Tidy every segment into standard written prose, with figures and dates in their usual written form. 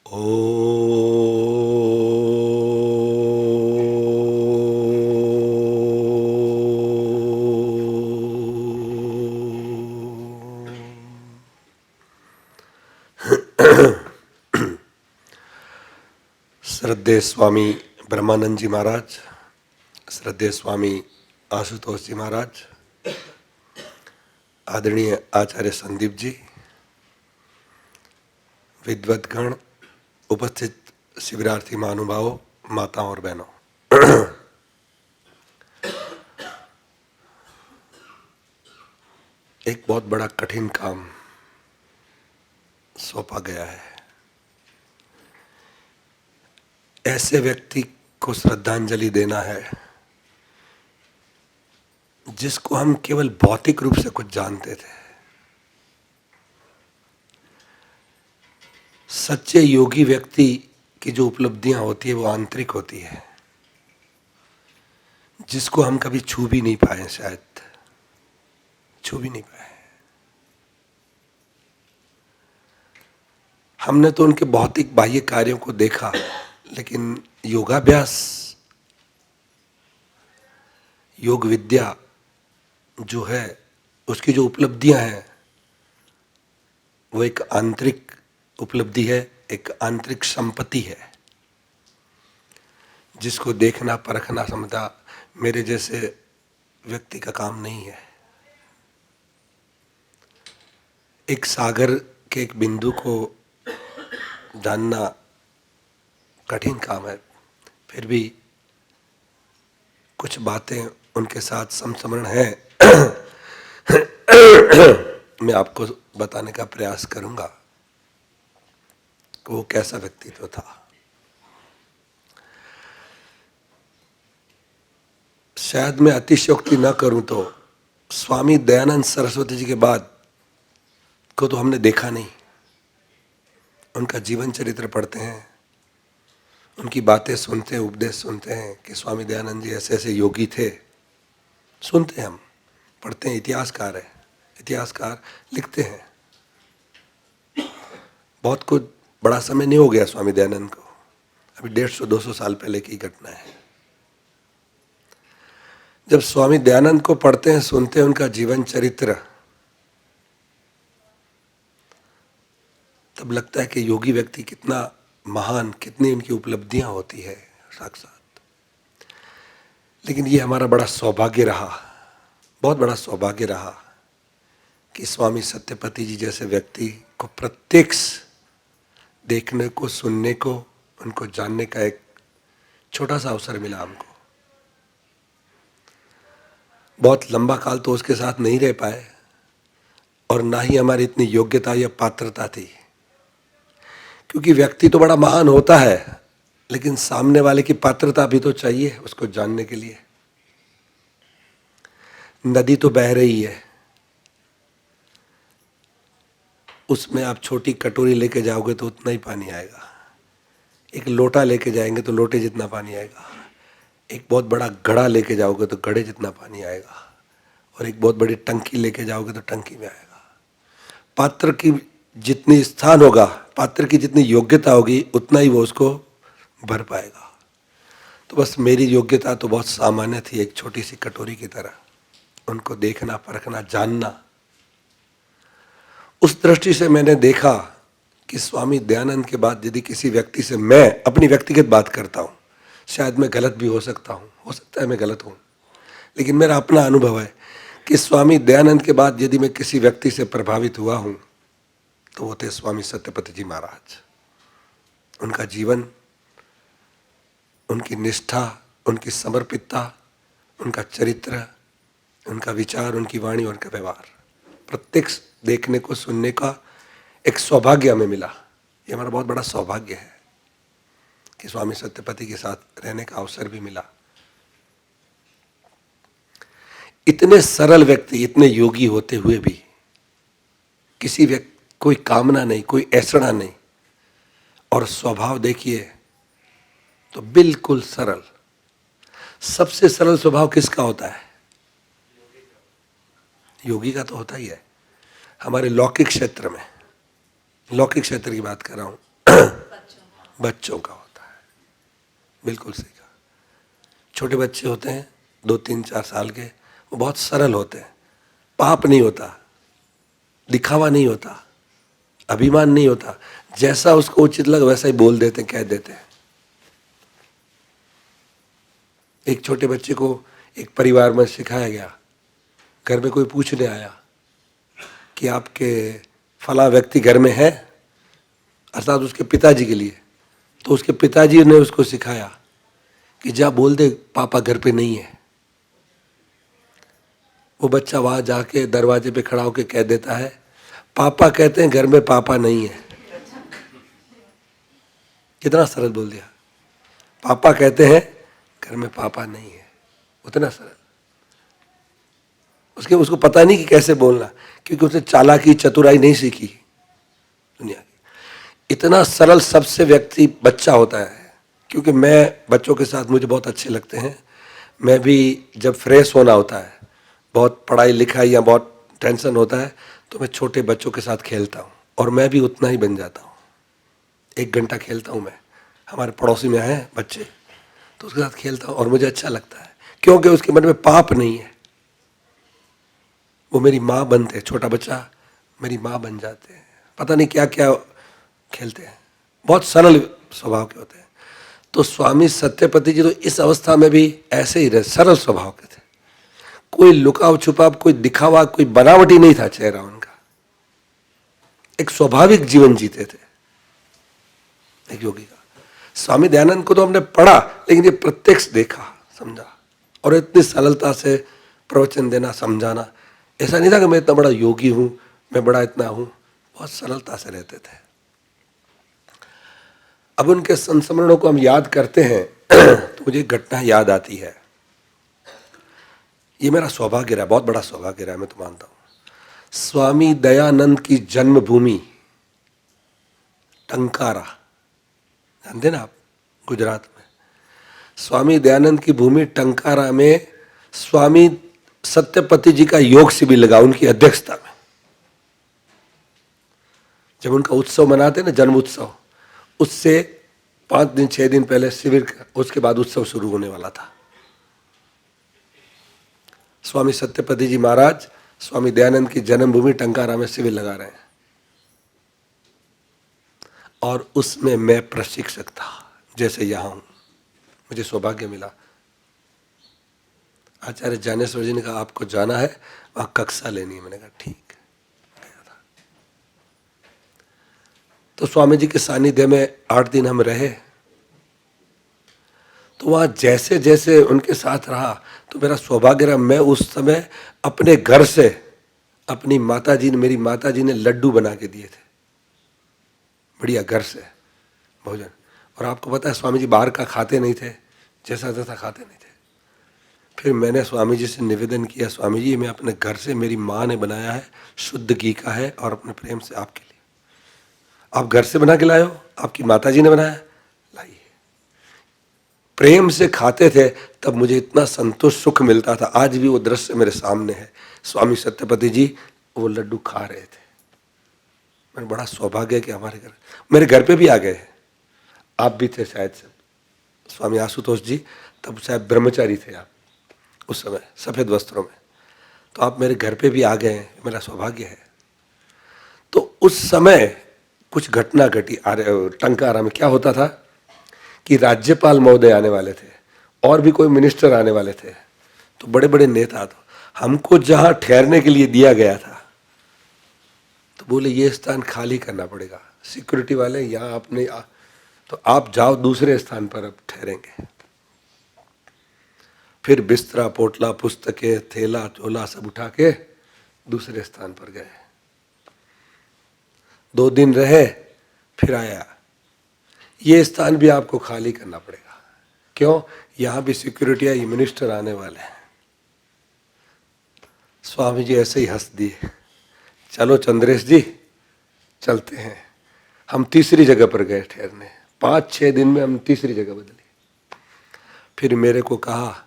श्रद्धेय स्वामी ब्रह्मानंद जी महाराज, श्रद्धेय स्वामी आशुतोष जी महाराज, आदरणीय आचार्य संदीप जी, विद्वद्गण, उपस्थित शिविरार्थी महानुभावों, माताओं और बहनों, एक बहुत बड़ा कठिन काम सौंपा गया है। ऐसे व्यक्ति को श्रद्धांजलि देना है जिसको हम केवल भौतिक रूप से कुछ जानते थे। सच्चे योगी व्यक्ति की जो उपलब्धियां होती है वो आंतरिक होती है, जिसको हम कभी छू भी नहीं पाए, शायद छू भी नहीं पाए। हमने तो उनके भौतिक बाह्य कार्यों को देखा, लेकिन योगाभ्यास, योग विद्या जो है, उसकी जो उपलब्धियां हैं वो एक आंतरिक उपलब्धि है, एक आंतरिक संपत्ति है, जिसको देखना, परखना, समझना मेरे जैसे व्यक्ति का काम नहीं है। एक सागर के एक बिंदु को जानना कठिन काम है, फिर भी कुछ बातें उनके साथ समस्मरण है मैं आपको बताने का प्रयास करूंगा कि वो कैसा व्यक्तित्व था। शायद मैं अतिशयोक्ति न करूं तो स्वामी दयानंद सरस्वती जी के बाद को तो हमने देखा नहीं। उनका जीवन चरित्र पढ़ते हैं, उनकी बातें सुनते हैं, उपदेश सुनते हैं कि स्वामी दयानंद जी ऐसे ऐसे योगी थे, सुनते हैं, हम पढ़ते हैं, इतिहासकार है, इतिहासकार लिखते हैं। बहुत कुछ बड़ा समय नहीं हो गया स्वामी दयानंद को, अभी 150-200 साल पहले की घटना है। जब स्वामी दयानंद को पढ़ते हैं, सुनते हैं, उनका जीवन चरित्र, तब लगता है कि योगी व्यक्ति कितना महान, कितनी उनकी उपलब्धियां होती है साक्षात। लेकिन ये हमारा बड़ा सौभाग्य रहा, बहुत बड़ा सौभाग्य रहा कि स्वामी सत्यपति जी जैसे व्यक्ति को प्रत्यक्ष देखने को, सुनने को, उनको जानने का एक छोटा सा अवसर मिला हमको। बहुत लंबा काल तो उसके साथ नहीं रह पाए, और ना ही हमारी इतनी योग्यता या पात्रता थी, क्योंकि व्यक्ति तो बड़ा महान होता है, लेकिन सामने वाले की पात्रता भी तो चाहिए उसको जानने के लिए। नदी तो बह रही है, उसमें आप छोटी कटोरी लेके जाओगे तो उतना ही पानी आएगा, एक लोटा लेके जाएंगे तो लोटे जितना पानी आएगा, एक बहुत बड़ा घड़ा लेके जाओगे तो घड़े जितना पानी आएगा, और एक बहुत बड़ी टंकी लेके जाओगे तो टंकी में आएगा। पात्र की जितनी स्थान होगा, पात्र की जितनी योग्यता होगी, उतना ही वो उसको भर पाएगा। तो बस मेरी योग्यता तो बहुत सामान्य थी, एक छोटी सी कटोरी की तरह, उनको देखना, परखना, जानना। उस दृष्टि से मैंने देखा कि स्वामी दयानंद के बाद यदि किसी व्यक्ति से, मैं अपनी व्यक्तिगत बात करता हूँ, शायद मैं गलत भी हो सकता हूँ, हो सकता है मैं गलत हूँ, लेकिन मेरा अपना अनुभव है कि स्वामी दयानंद के बाद यदि मैं किसी व्यक्ति से प्रभावित हुआ हूँ तो वो थे स्वामी सत्यपति जी महाराज। उनका जीवन, उनकी निष्ठा, उनकी समर्पितता, उनका चरित्र, उनका विचार, उनकी वाणी, उनका व्यवहार, प्रत्यक्ष देखने को, सुनने का एक सौभाग्य हमें मिला। ये हमारा बहुत बड़ा सौभाग्य है कि स्वामी सत्यपति के साथ रहने का अवसर भी मिला। इतने सरल व्यक्ति, इतने योगी होते हुए भी किसी व्यक्ति, कोई कामना नहीं, कोई ऐसड़ा नहीं, और स्वभाव देखिए तो बिल्कुल सरल। सबसे सरल स्वभाव किसका होता है? योगी का तो होता ही है। हमारे लौकिक क्षेत्र में, लौकिक क्षेत्र की बात कर रहा हूं बच्चों का होता है। बिल्कुल सही कहा। छोटे बच्चे होते हैं 2, 3, 4 साल के, वो बहुत सरल होते हैं, पाप नहीं होता, दिखावा नहीं होता, अभिमान नहीं होता, जैसा उसको उचित लगे वैसा ही बोल देते हैं, कह देते हैं। एक छोटे बच्चे को एक परिवार में सिखाया गया, घर में कोई पूछने आया कि आपके फला व्यक्ति घर में है, अर्थात उसके पिताजी के लिए, तो उसके पिताजी ने उसको सिखाया कि जा बोल दे पापा घर पे नहीं है। वो बच्चा वहां जाके दरवाजे पे खड़ा होकर कह देता है, पापा कहते हैं घर में पापा नहीं है। कितना सरल बोल दिया, पापा कहते हैं घर में पापा नहीं है, उतना सरल। उसको पता नहीं कि कैसे बोलना, क्योंकि उसने चालाकी चतुराई नहीं सीखी दुनिया की। इतना सरल सबसे व्यक्ति बच्चा होता है। क्योंकि मैं बच्चों के साथ, मुझे बहुत अच्छे लगते हैं। मैं भी जब फ्रेश होना होता है, बहुत पढ़ाई लिखाई या बहुत टेंशन होता है, तो मैं छोटे बच्चों के साथ खेलता हूँ, और मैं भी उतना ही बन जाता हूँ। 1 घंटा खेलता हूँ मैं, हमारे पड़ोसी में हैं बच्चे, तो उसके साथ खेलता हूँ और मुझे अच्छा लगता है, क्योंकि उसके मन में पाप नहीं है। वो मेरी माँ बनते हैं, छोटा बच्चा मेरी माँ बन जाते हैं, पता नहीं क्या क्या खेलते हैं, बहुत सरल स्वभाव के होते हैं। तो स्वामी सत्यपति जी तो इस अवस्था में भी ऐसे ही रहे, सरल स्वभाव के थे। कोई लुकाव छुपाव, कोई दिखावा, कोई बनावटी नहीं था चेहरा उनका। एक स्वाभाविक जीवन जीते थे एक योगी का। स्वामी दयानंद को तो हमने पढ़ा, लेकिन ये प्रत्यक्ष देखा, समझा, और इतनी सरलता से प्रवचन देना, समझाना। ऐसा नहीं था कि मैं इतना बड़ा योगी हूं, मैं बड़ा इतना हूं, बहुत सरलता से रहते थे। अब उनके संस्मरणों को हम याद करते हैं तो मुझे एक घटना याद आती है। ये मेरा सौभाग्य रहा, बहुत बड़ा सौभाग्य रहा, मैं तो मानता हूं। स्वामी दयानंद की जन्मभूमि टंकारा, जानते ना आप, गुजरात में। स्वामी दयानंद की भूमि टंकारा में स्वामी सत्यपति जी का योग शिविर लगा उनकी अध्यक्षता में। जब उनका उत्सव मनाते ना, जन्म उत्सव, उससे 5 दिन 6 दिन पहले शिविर, उसके बाद उत्सव शुरू होने वाला था। स्वामी सत्यपति जी महाराज स्वामी दयानंद की जन्मभूमि टंकारा में शिविर लगा रहे हैं, और उसमें मैं प्रशिक्षक था, जैसे यहां हूं। मुझे सौभाग्य मिला। आचार्य ज्ञानेश्वर जी ने कहा आपको जाना है, वहां कक्षा लेनी है। मैंने कहा ठीक। गया था। तो स्वामी जी के सानिध्य में 8 दिन हम रहे। तो वहां जैसे जैसे उनके साथ रहा, तो मेरा सौभाग्य रहा, मैं उस समय अपने घर से, अपनी माताजी ने, मेरी माताजी ने लड्डू बना के दिए थे, बढ़िया घर से भोजन। और आपको पता है स्वामी जी बाहर का खाते नहीं थे, जैसा तैसा खाते नहीं थे। फिर मैंने स्वामी जी से निवेदन किया, स्वामी जी मैं अपने घर से, मेरी माँ ने बनाया है, शुद्ध घी का है, और अपने प्रेम से आपके लिए, आप घर से बना के लाए हो, आपकी माता जी ने बनाया, लाइए। प्रेम से खाते थे, तब मुझे इतना संतोष सुख मिलता था। आज भी वो दृश्य मेरे सामने है। स्वामी सत्यपति जी वो लड्डू खा रहे थे। मैंने बड़ा सौभाग्य कि हमारे घर, मेरे घर पे भी आ गए। आप भी थे शायद से, स्वामी आशुतोष जी, तब शायद ब्रह्मचारी थे आप उस समय, सफेद वस्त्रों में। तो आप मेरे घर पे भी आ गए, मेरा सौभाग्य है। तो उस समय कुछ घटना घटी। टंकारा में क्या होता था कि राज्यपाल महोदय आने वाले थे, और भी कोई मिनिस्टर आने वाले थे, तो बड़े बड़े नेता। तो हमको जहां ठहरने के लिए दिया गया था, तो बोले ये स्थान खाली करना पड़ेगा, सिक्योरिटी वाले यहाँ आपने, तो आप जाओ दूसरे स्थान पर, अब ठहरेंगे। फिर बिस्तरा, पोटला, पुस्तकें, थैला चोला सब उठा के दूसरे स्थान पर गए। 2 दिन रहे, फिर आया, ये स्थान भी आपको खाली करना पड़ेगा। क्यों? यहां भी सिक्योरिटी है, ये मिनिस्टर आने वाले हैं। स्वामी जी ऐसे ही हंस दिए, चलो चंद्रेश जी चलते हैं। हम तीसरी जगह पर गए ठहरने। 5-6 दिन में हम तीसरी जगह बदली। फिर मेरे को कहा,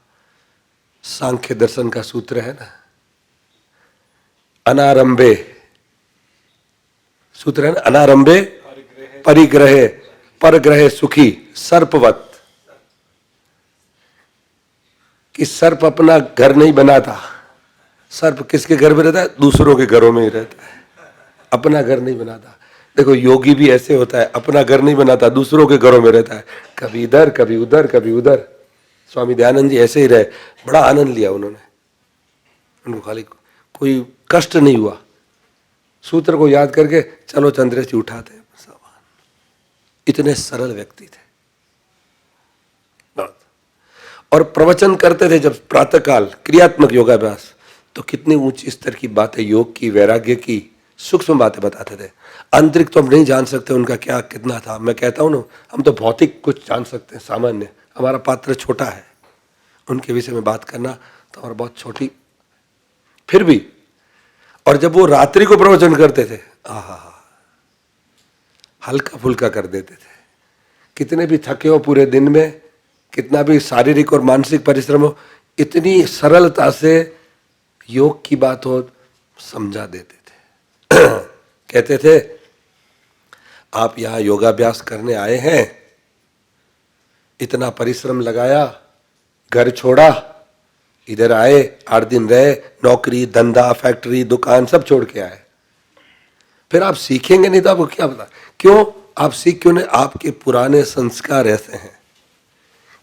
सांख्य दर्शन का सूत्र है ना, अनारंभे, सूत्र है ना, अनारंभे परिग्रहे परग्रह सुखी सर्पवत, कि सर्प अपना घर नहीं बनाता। सर्प किसके घर में रहता है? दूसरों के घरों में ही रहता है, अपना घर नहीं बनाता। देखो योगी भी ऐसे होता है, अपना घर नहीं बनाता, दूसरों के घरों में रहता है, कभी इधर कभी उधर कभी उधर। स्वामी दयानंद जी ऐसे ही रहे, बड़ा आनंद लिया उन्होंने, उनको खाली कोई कष्ट नहीं हुआ। सूत्र को याद करके चलो चंद्रेश जी उठाते हैं सामान, इतने सरल व्यक्ति थे। और प्रवचन करते थे जब प्रातःकाल क्रियात्मक योगाभ्यास, तो कितनी ऊंची स्तर की बातें, योग की, वैराग्य की, सूक्ष्म बातें बताते थे। आंतरिक तो हम नहीं जान सकते उनका क्या कितना था। मैं कहता हूँ ना, हम तो भौतिक कुछ जान सकते हैं, सामान्य, हमारा पात्र छोटा है। उनके विषय में बात करना तो हमारा बहुत छोटी, फिर भी। और जब वो रात्रि को प्रवचन करते थे, आहा, हल्का फुल्का कर देते थे। कितने भी थके हो पूरे दिन में, कितना भी शारीरिक और मानसिक परिश्रम हो, इतनी सरलता से योग की बात हो समझा देते थे। कहते थे आप यहां योगाभ्यास करने आए हैं, इतना परिश्रम लगाया, घर छोड़ा, इधर आए, 8 दिन रहे, नौकरी धंधा फैक्ट्री दुकान सब छोड़ के आए, फिर आप सीखेंगे नहीं तो आपको क्या पता। क्यों आप सीख क्यों नहीं? आपके पुराने संस्कार ऐसे हैं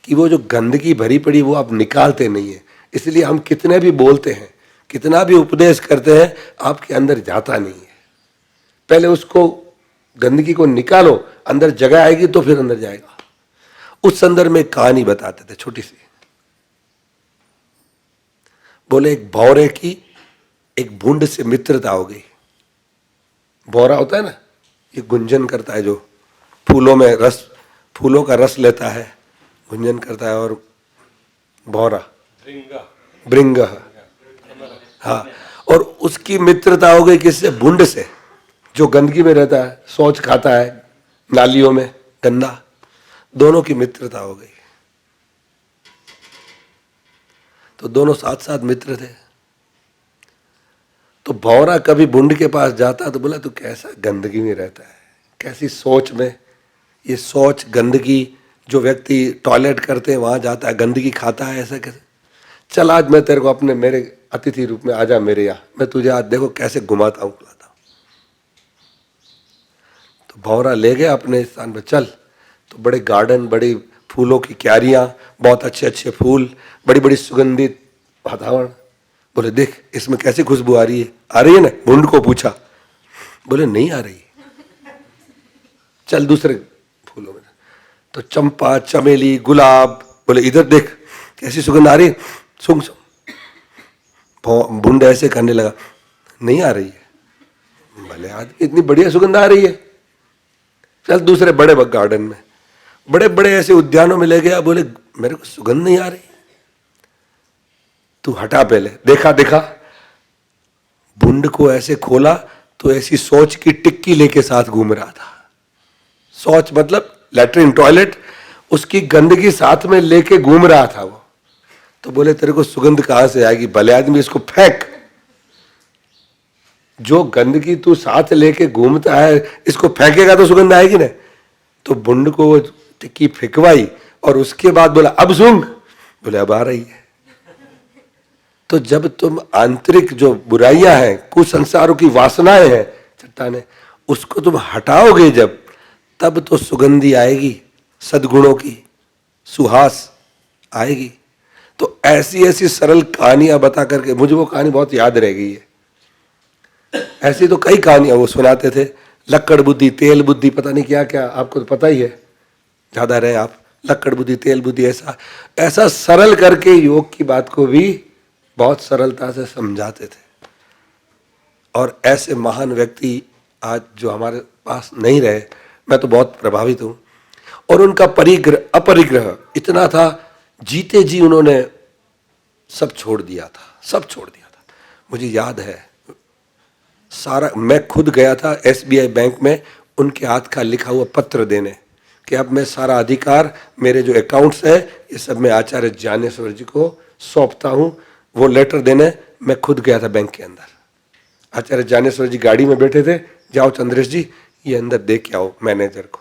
कि वो जो गंदगी भरी पड़ी वो आप निकालते नहीं है। इसलिए हम कितने भी बोलते हैं, कितना भी उपदेश करते हैं, आपके अंदर जाता नहीं है। पहले उसको गंदगी को निकालो, अंदर जगह आएगी तो फिर अंदर जाएगा। उस संदर्भ में कहानी बताते थे छोटी सी। बोले एक भौरे की एक भूंड से मित्रता हो गई। भौरा होता है ना, ये गुंजन करता है, जो फूलों में रस, फूलों का रस लेता है, गुंजन करता है। और भौरा भृंग, हाँ। और उसकी मित्रता हो गई किससे? भूंड से, जो गंदगी में रहता है, शौच खाता है नालियों में गंदा। दोनों की मित्रता हो गई, तो दोनों साथ साथ मित्र थे। तो भौरा कभी भूंड के पास जाता तो बोला तू कैसा गंदगी में रहता है, कैसी सोच में, ये सोच गंदगी, जो व्यक्ति टॉयलेट करते हैं वहां जाता है, गंदगी खाता है, ऐसा कैसे? चल आज मैं तेरे को अपने मेरे अतिथि रूप में आजा मेरे यहाँ, मैं तुझे आज देखो कैसे घुमाता हूँ खिलाता हूँ। तो भौरा ले गया अपने स्थान पर। चल, तो बड़े गार्डन, बड़ी फूलों की क्यारियां, बहुत अच्छे अच्छे फूल, बड़ी बड़ी सुगंधित वातावरण। बोले देख इसमें कैसी खुशबू आ रही है, आ रही है ना? भूंड को पूछा, बोले नहीं आ रही। चल दूसरे फूलों में, तो चंपा चमेली गुलाब, बोले इधर देख कैसी सुगंध आ रही है, सूंघ सूंघ। भूंड ऐसे करने लगा, नहीं आ रही है। भले आदमी, इतनी बढ़िया सुगंध आ रही है। चल दूसरे बड़े गार्डन में, बड़े बड़े ऐसे उद्यानों में ले गया, बोले मेरे को सुगंध नहीं आ रही। तू हटा पहले, देखा देखा, भूंड को ऐसे खोला तो ऐसी सोच की टिक्की लेके साथ घूम रहा था। सोच मतलब लैट्रिन टॉयलेट, उसकी गंदगी साथ में लेके घूम रहा था वो। तो बोले तेरे को सुगंध कहां से आएगी, भले आदमी इसको फेंक। जो गंदगी तू साथ लेके घूमता है, इसको फेंकेगा तो सुगंध आएगी ना। तो भूंड को वो टिक्की फेंकवाई और उसके बाद बोला अब सूंघ, बोले अब आ रही है। तो जब तुम आंतरिक जो बुराइयां हैं, कुछ संसारों की वासनाएं हैं, चट्टाने, उसको तुम हटाओगे जब, तब तो सुगंधी आएगी, सद्गुणों की सुहास आएगी। तो ऐसी ऐसी सरल कहानियां बता करके, मुझे वो कहानी बहुत याद रह गई है। ऐसी तो कई कहानियां वो सुनाते थे, लक्कड़ बुद्धि तेल बुद्धि, पता नहीं क्या क्या, आपको तो पता ही है, ज्यादा रहे आप। लक्कड़ बुद्धि तेल बुद्धि, ऐसा ऐसा सरल करके योग की बात को भी बहुत सरलता से समझाते थे। और ऐसे महान व्यक्ति आज जो हमारे पास नहीं रहे, मैं तो बहुत प्रभावित हूं। और उनका परिग्रह अपरिग्रह इतना था, जीते जी उन्होंने सब छोड़ दिया था, सब छोड़ दिया था। मुझे याद है सारा, मैं खुद गया था SBI बैंक में उनके हाथ का लिखा हुआ पत्र देने कि अब मैं सारा अधिकार, मेरे जो अकाउंट्स है ये सब मैं आचार्य ज्ञानेश्वर जी को सौंपता हूं। वो लेटर देने मैं खुद गया था बैंक के अंदर। आचार्य ज्ञानेश्वर जी गाड़ी में बैठे थे, जाओ चंद्रेश जी ये अंदर दे के आओ मैनेजर को।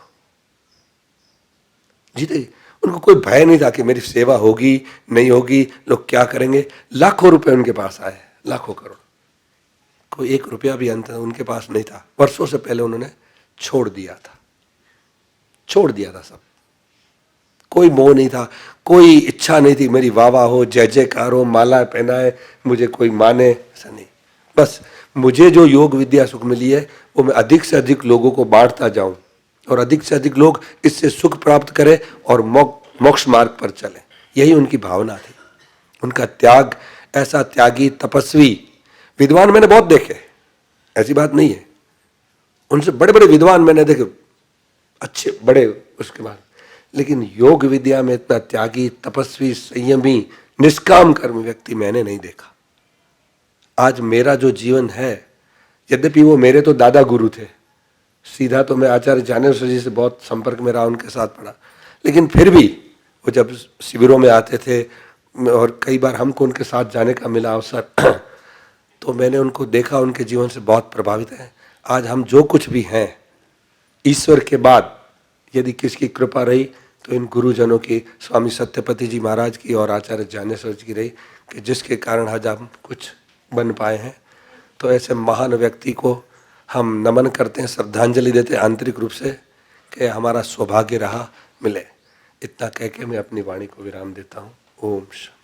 जीते। उनको कोई भय नहीं था कि मेरी सेवा होगी नहीं होगी, लोग क्या करेंगे। लाखों रुपए उनके पास आए, लाखों करोड़, कोई 1 रुपया भी अंत उनके पास नहीं था। वर्षों से पहले उन्होंने छोड़ दिया था, छोड़ दिया था सब। कोई मोह नहीं था, कोई इच्छा नहीं थी मेरी वाह वाह हो, जय जयकार हो, माला पहनाए, मुझे कोई माने, ऐसा नहीं। बस मुझे जो योग विद्या सुख मिली है वो मैं अधिक से अधिक लोगों को बांटता जाऊं और अधिक से अधिक लोग इससे सुख प्राप्त करें और मोक्ष मार्ग पर चलें। यही उनकी भावना थी। उनका त्याग, ऐसा त्यागी तपस्वी विद्वान मैंने बहुत देखे, ऐसी बात नहीं है। उनसे बड़े बड़े विद्वान मैंने देखे, अच्छे बड़े, उसके बाद, लेकिन योग विद्या में इतना त्यागी, तपस्वी, संयमी, निष्काम कर्म व्यक्ति मैंने नहीं देखा। आज मेरा जो जीवन है, यद्यपि वो मेरे तो दादा गुरु थे, सीधा तो मैं आचार्य ज्ञानेश्वर जी से बहुत संपर्क में रहा, उनके साथ पढ़ा, लेकिन फिर भी वो जब शिविरों में आते थे और कई बार हमको उनके साथ जाने का मिला अवसर तो मैंने उनको देखा, उनके जीवन से बहुत प्रभावित है। आज हम जो कुछ भी हैं, ईश्वर के बाद यदि किसकी कृपा रही तो इन गुरुजनों की, स्वामी सत्यपति जी महाराज की और आचार्य ज्ञानेश्वर जी की रही, कि जिसके कारण आज हम कुछ बन पाए हैं। तो ऐसे महान व्यक्ति को हम नमन करते हैं, श्रद्धांजलि देते हैं आंतरिक रूप से, कि हमारा सौभाग्य रहा मिले। इतना कह के मैं अपनी वाणी को विराम देता हूँ। ओम शांति।